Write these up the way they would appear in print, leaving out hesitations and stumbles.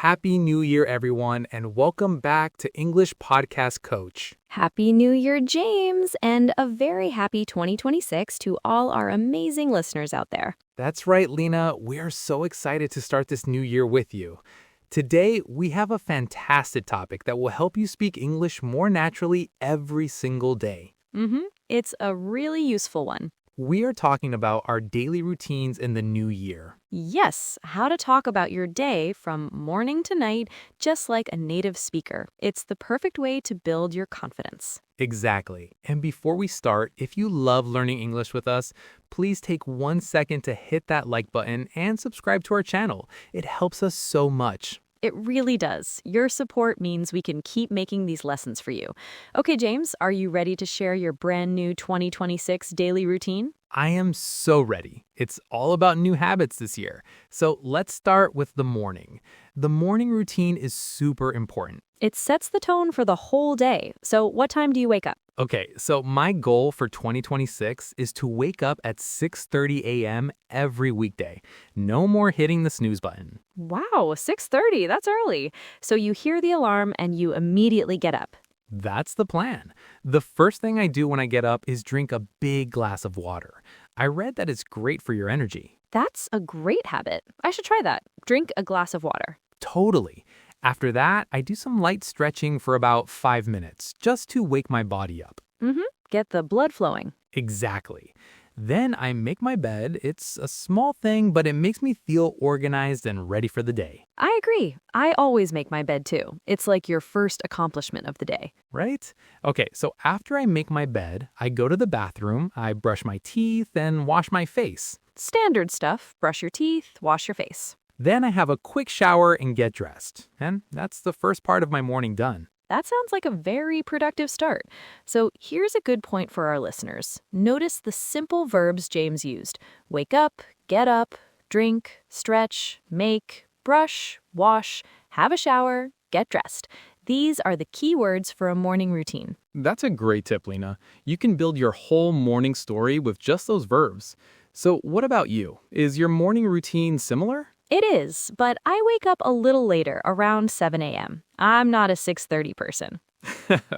Happy New Year, everyone, and welcome back to English Podcast Coach. Happy New Year, James, and a very happy 2026 to all our amazing listeners out there. That's right, Lena. We're so excited to start this new year with you. Today, we have a fantastic topic that will help you speak English more naturally every single day. It's a really useful one. We are talking about our daily routines in the new year. Yes, how to talk about your day from morning to night, just like a native speaker. It's the perfect way to build your confidence. Exactly. And before we start, if you love learning English with us, please take 1 second to hit that like button and subscribe to our channel. It helps us so much. It really does. Your support means we can keep making these lessons for you. Okay, James, are you ready to share your brand new 2026 daily routine? I am so ready. It's all about new habits this year. So let's start with the morning. The morning routine is super important. It sets the tone for the whole day. So what time do you wake up? Okay, so my goal for 2026 is to wake up at 6:30 a.m. every weekday. No more hitting the snooze button. Wow, 6:30, that's early. So you hear the alarm and you immediately get up. That's the plan. The first thing I do when I get up is drink a big glass of water. I read that it's great for your energy. That's a great habit. I should try that. Drink a glass of water. Totally. After that, I do some light stretching for about 5 minutes, just to wake my body up. Get the blood flowing. Exactly. Then I make my bed. It's a small thing, but it makes me feel organized and ready for the day. I agree. I always make my bed too. It's like your first accomplishment of the day. Right? Okay, so after I make my bed, I go to the bathroom, I brush my teeth, and wash my face. Standard stuff. Brush your teeth, wash your face. Then I have a quick shower and get dressed. And that's the first part of my morning done. That sounds like a very productive start. So here's a good point for our listeners. Notice the simple verbs James used. Wake up, get up, drink, stretch, make, brush, wash, have a shower, get dressed. These are the key words for a morning routine. That's a great tip, Lena. You can build your whole morning story with just those verbs. So what about you? Is your morning routine similar? It is, but I wake up a little later, around 7 a.m. I'm not a 6:30 person.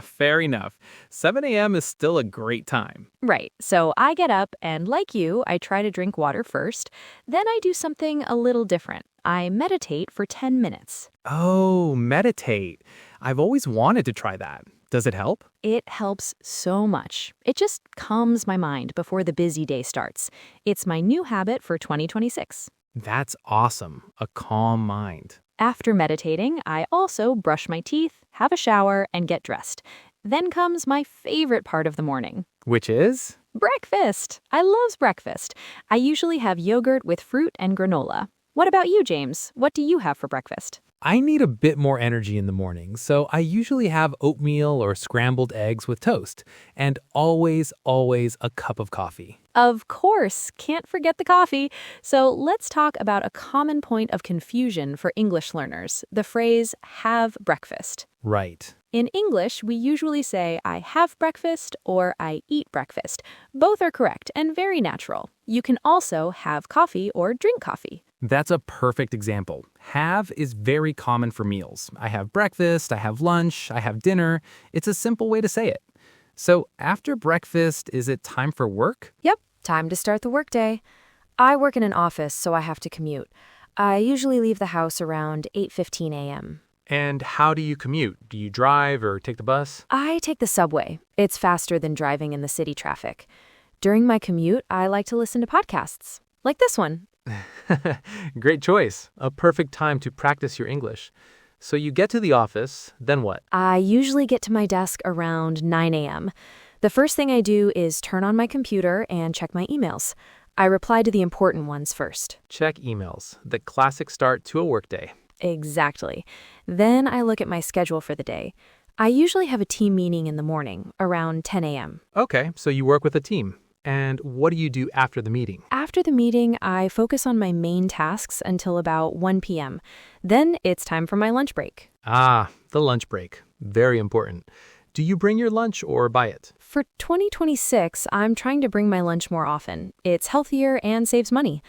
Fair enough. 7 a.m. is still a great time. Right, so I get up and like you, I try to drink water first. Then I do something a little different. I meditate for 10 minutes. Oh, meditate. I've always wanted to try that. Does it help? It helps so much. It just calms my mind before the busy day starts. It's my new habit for 2026. That's awesome. A calm mind. After meditating, I also brush my teeth, have a shower, and get dressed. Then comes my favorite part of the morning. Which is? Breakfast. I love breakfast. I usually have yogurt with fruit and granola. What about you, James? What do you have for breakfast? I need a bit more energy in the morning, so I usually have oatmeal or scrambled eggs with toast. And always a cup of coffee. Of course, can't forget the coffee. So let's talk about a common point of confusion for English learners, the phrase have breakfast. Right. In English, we usually say I have breakfast or I eat breakfast. Both are correct and very natural. You can also have coffee or drink coffee. That's a perfect example. Have is very common for meals. I have breakfast, I have lunch, I have dinner. It's a simple way to say it. So after breakfast, is it time for work? Yep, time to start the workday. I work in an office, so I have to commute. I usually leave the house around 8:15 a.m. And how do you commute? Do you drive or take the bus? I take the subway. It's faster than driving in the city traffic. During my commute, I like to listen to podcasts, like this one. Great choice. A perfect time to practice your English. So you get to the office, then what? I usually get to my desk around 9 a.m. The first thing I do is turn on my computer and check my emails. I reply to the important ones first. Check emails. The classic start to a workday. Exactly. Then I look at my schedule for the day. I usually have a team meeting in the morning, around 10 a.m. Okay, so you work with a team. And what do you do after the meeting? After the meeting, I focus on my main tasks until about 1 p.m. Then it's time for my lunch break. Ah, the lunch break. Very important. Do you bring your lunch or buy it? For 2026, I'm trying to bring my lunch more often. It's healthier and saves money.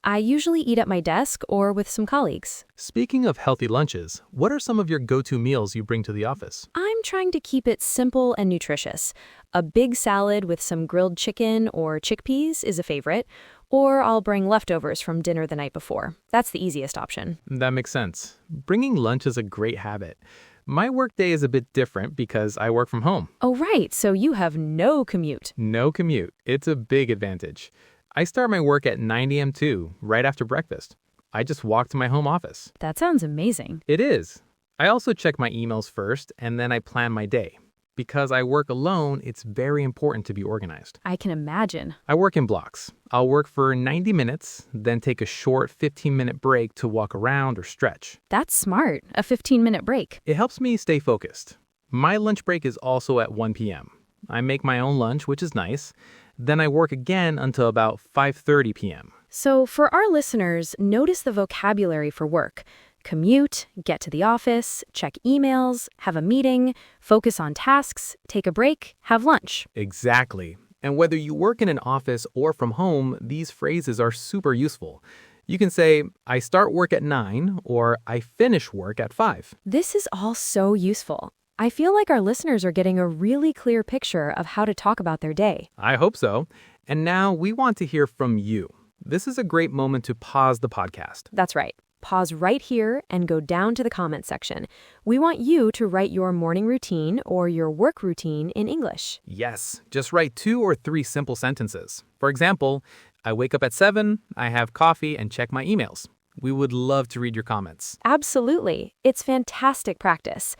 I usually eat at my desk or with some colleagues. Speaking of healthy lunches, what are some of your go-to meals you bring to the office? I'm trying to keep it simple and nutritious. A big salad with some grilled chicken or chickpeas is a favorite, or I'll bring leftovers from dinner the night before. That's the easiest option. That makes sense. Bringing lunch is a great habit. My workday is a bit different because I work from home. Oh, right, so you have no commute. No commute. It's a big advantage. I start my work at 9 a.m. too, right after breakfast. I just walk to my home office. That sounds amazing. It is. I also check my emails first, and then I plan my day. Because I work alone, it's very important to be organized. I can imagine. I work in blocks. I'll work for 90 minutes, then take a short 15-minute break to walk around or stretch. That's smart, a 15-minute break. It helps me stay focused. My lunch break is also at 1 p.m. I make my own lunch, which is nice. Then I work again until about 5:30 p.m. So for our listeners, notice the vocabulary for work. Commute, get to the office, check emails, have a meeting, focus on tasks, take a break, have lunch. Exactly. And whether you work in an office or from home, these phrases are super useful. You can say, I start work at 9 or I finish work at 5. This is all so useful. I feel like our listeners are getting a really clear picture of how to talk about their day. I hope so. And now we want to hear from you. This is a great moment to pause the podcast. That's right. Pause right here and go down to the comment section. We want you to write your morning routine or your work routine in English. Yes, just write 2 or 3 simple sentences. For example, I wake up at 7, I have coffee and check my emails. We would love to read your comments. Absolutely. It's fantastic practice.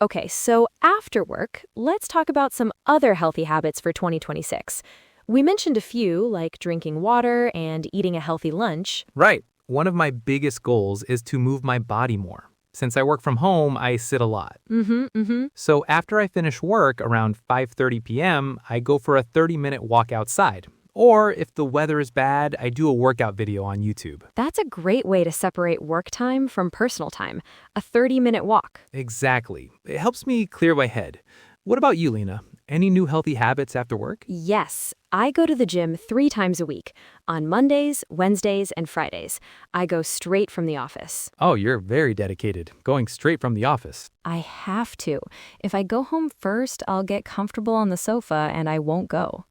Okay, so after work, let's talk about some other healthy habits for 2026. We mentioned a few, like drinking water and eating a healthy lunch. Right. One of my biggest goals is to move my body more. Since I work from home, I sit a lot. So after I finish work around 5:30 p.m., I go for a 30-minute walk outside. Or if the weather is bad, I do a workout video on YouTube. That's a great way to separate work time from personal time, a 30-minute walk. Exactly. It helps me clear my head. What about you, Lena? Any new healthy habits after work? Yes, I go to the gym 3 times a week, on Mondays, Wednesdays, and Fridays. I go straight from the office. Oh, you're very dedicated, going straight from the office. I have to. If I go home first, I'll get comfortable on the sofa and I won't go.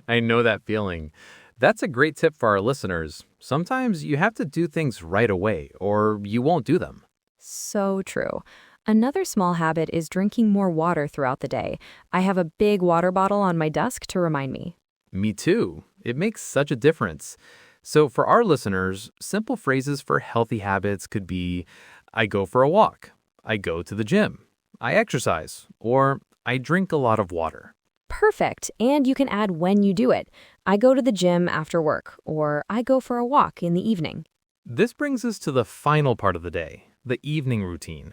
I know that feeling. That's a great tip for our listeners. Sometimes you have to do things right away, or you won't do them. So true. Another small habit is drinking more water throughout the day. I have a big water bottle on my desk to remind me. Me too. It makes such a difference. So for our listeners, simple phrases for healthy habits could be, I go for a walk, I go to the gym, I exercise, or I drink a lot of water. Perfect. And you can add when you do it. I go to the gym after work, or I go for a walk in the evening. This brings us to the final part of the day, the evening routine.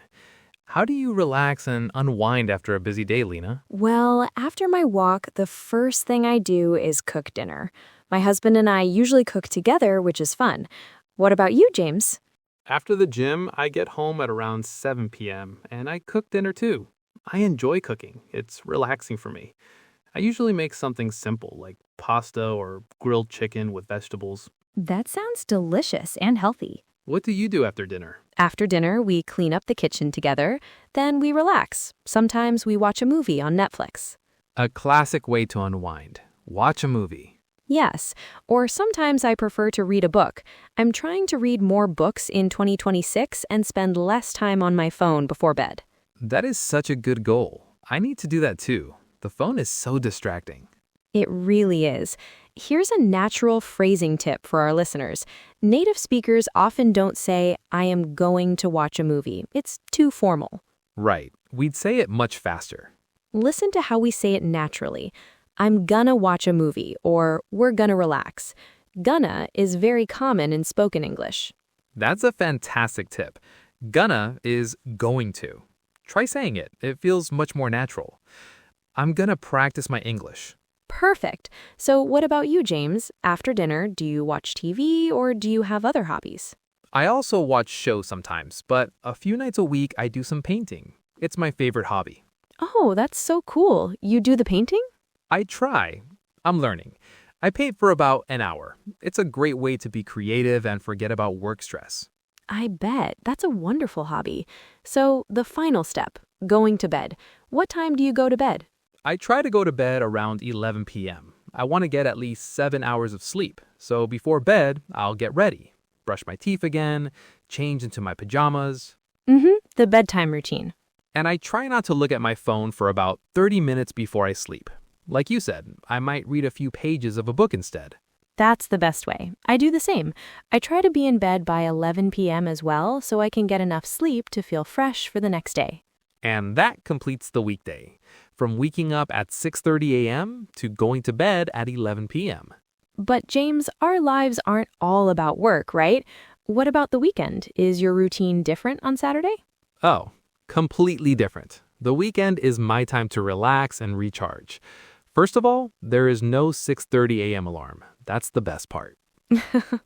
How do you relax and unwind after a busy day, Lena? Well, after my walk, the first thing I do is cook dinner. My husband and I usually cook together, which is fun. What about you, James? After the gym, I get home at around 7 p.m. and I cook dinner too. I enjoy cooking. It's relaxing for me. I usually make something simple like pasta or grilled chicken with vegetables. That sounds delicious and healthy. What do you do after dinner? After dinner, we clean up the kitchen together, then we relax. Sometimes we watch a movie on Netflix. A classic way to unwind. Watch a movie. Yes, or sometimes I prefer to read a book. I'm trying to read more books in 2026 and spend less time on my phone before bed. That is such a good goal. I need to do that too. The phone is so distracting. It really is. Here's a natural phrasing tip for our listeners. Native speakers often don't say, I am going to watch a movie. It's too formal. Right. We'd say it much faster. Listen to how we say it naturally. I'm gonna watch a movie, or we're gonna relax. Gonna is very common in spoken English. That's a fantastic tip. Gonna is going to. Try saying it. It feels much more natural. I'm gonna practice my English. Perfect. So what about you, James? After dinner, do you watch TV or do you have other hobbies? I also watch shows sometimes, but a few nights a week I do some painting. It's my favorite hobby. Oh, that's so cool. You do the painting? I try. I'm learning. I paint for about an hour. It's a great way to be creative and forget about work stress. I bet. That's a wonderful hobby. So, the final step, going to bed. What time do you go to bed? I try to go to bed around 11 p.m. I want to get at least 7 hours of sleep. So before bed, I'll get ready, brush my teeth again, change into my pajamas. The bedtime routine. And I try not to look at my phone for about 30 minutes before I sleep. Like you said, I might read a few pages of a book instead. That's the best way. I do the same. I try to be in bed by 11 p.m. as well so I can get enough sleep to feel fresh for the next day. And that completes the weekday, from waking up at 6:30 a.m. to going to bed at 11 p.m. But James, our lives aren't all about work, right? What about the weekend? Is your routine different on Saturday? Oh, completely different. The weekend is my time to relax and recharge. First of all, there is no 6:30 a.m. alarm. That's the best part.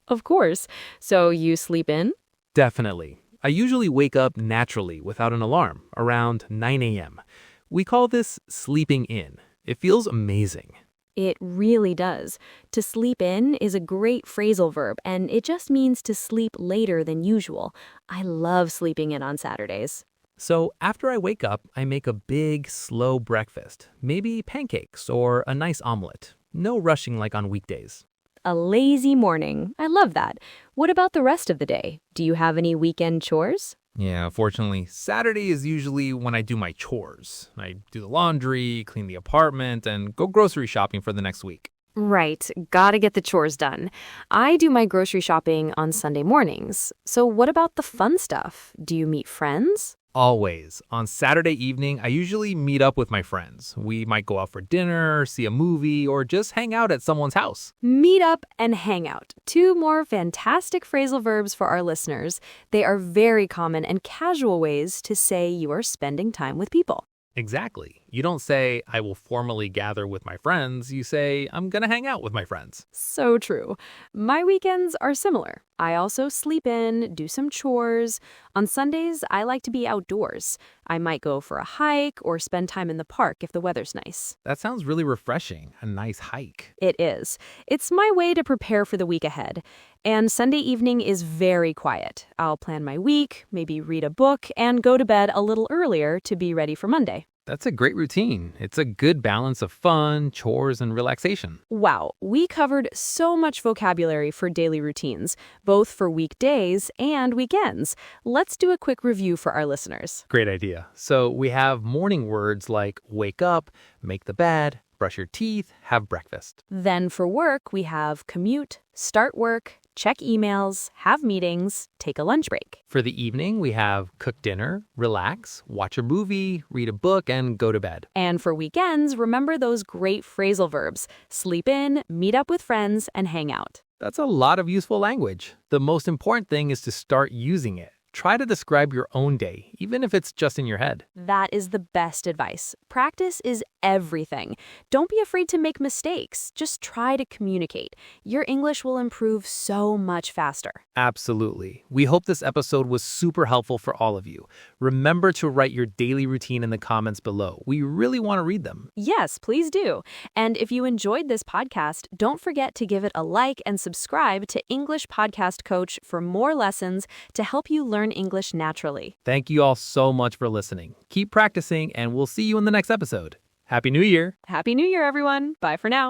Of course. So you sleep in? Definitely. I usually wake up naturally without an alarm around 9 a.m. We call this sleeping in. It feels amazing. It really does. To sleep in is a great phrasal verb, and it just means to sleep later than usual. I love sleeping in on Saturdays. So after I wake up, I make a big, slow breakfast. Maybe pancakes or a nice omelet. No rushing like on weekdays. A lazy morning. I love that. What about the rest of the day? Do you have any weekend chores? Yeah, fortunately, Saturday is usually when I do my chores. I do the laundry, clean the apartment, and go grocery shopping for the next week. Right, gotta get the chores done. I do my grocery shopping on Sunday mornings. So what about the fun stuff? Do you meet friends? Always. On Saturday evening, I usually meet up with my friends. We might go out for dinner, see a movie, or just hang out at someone's house. Meet up and hang out. Two more fantastic phrasal verbs for our listeners. They are very common and casual ways to say you are spending time with people. Exactly. You don't say, I will formally gather with my friends. You say, I'm going to hang out with my friends. So true. My weekends are similar. I also sleep in, do some chores. On Sundays, I like to be outdoors. I might go for a hike or spend time in the park if the weather's nice. That sounds really refreshing. A nice hike. It is. It's my way to prepare for the week ahead. And Sunday evening is very quiet. I'll plan my week, maybe read a book, and go to bed a little earlier to be ready for Monday. That's a great routine. It's a good balance of fun, chores, and relaxation. Wow, we covered so much vocabulary for daily routines, both for weekdays and weekends. Let's do a quick review for our listeners. Great idea. So we have morning words like wake up, make the bed, brush your teeth, have breakfast. Then for work, we have commute, start work, check emails, have meetings, take a lunch break. For the evening, we have cook dinner, relax, watch a movie, read a book, and go to bed. And for weekends, remember those great phrasal verbs: sleep in, meet up with friends, and hang out. That's a lot of useful language. The most important thing is to start using it. Try to describe your own day, even if it's just in your head. That is the best advice. Practice is everything. Don't be afraid to make mistakes. Just try to communicate. Your English will improve so much faster. Absolutely. We hope this episode was super helpful for all of you. Remember to write your daily routine in the comments below. We really want to read them. Yes, please do. And if you enjoyed this podcast, don't forget to give it a like and subscribe to English Podcast Coach for more lessons to help you learn English naturally. Thank you all so much for listening. Keep practicing, and we'll see you in the next episode. Happy New Year! Happy New Year, everyone. Bye for now.